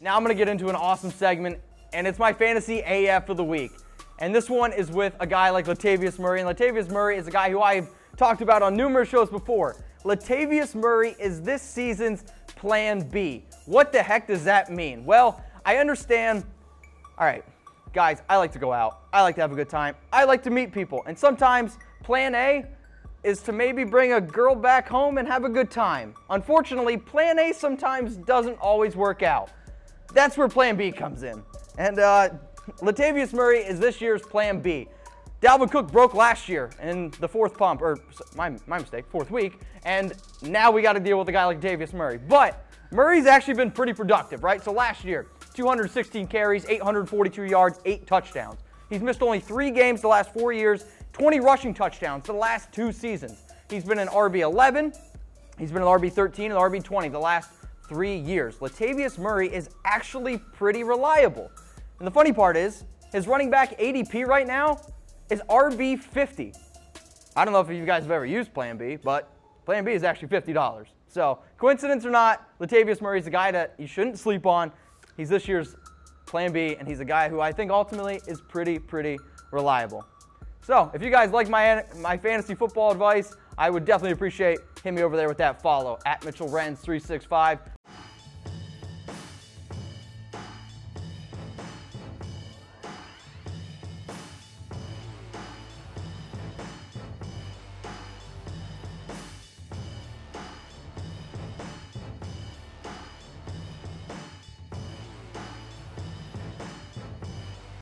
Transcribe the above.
Now I'm going to get into an awesome segment, and it's my Fantasy AF of the week. And this one is with a guy like Latavius Murray. And Latavius Murray is a guy who I've talked about on numerous shows before. Latavius Murray is this season's Plan B. What the heck does that mean? Well, I understand. All right, guys, I like to go out. I like to have a good time. I like to meet people. And sometimes Plan A is to maybe bring a girl back home and have a good time. Unfortunately, Plan A sometimes doesn't always work out. That's where Plan B comes in. And Latavius Murray is this year's Plan B. Dalvin Cook broke last year in the fourth week, and now we got to deal with a guy like Latavius Murray. But Murray's actually been pretty productive, right? So last year, 216 carries, 842 yards, 8 touchdowns. He's missed only 3 games the last 4 years, 20 rushing touchdowns the last 2 seasons. He's been an RB11, he's been an RB13, and RB20 the last 3 years. Latavius Murray is actually pretty reliable. And the funny part is, his running back ADP right now is RB50. I don't know if you guys have ever used Plan B, but Plan B is actually $50. So, coincidence or not, Latavius Murray is a guy that you shouldn't sleep on. He's this year's Plan B, and he's a guy who I think ultimately is pretty reliable. So, if you guys like my fantasy football advice, I would definitely appreciate hitting me over there with that follow, @MitchellRens365.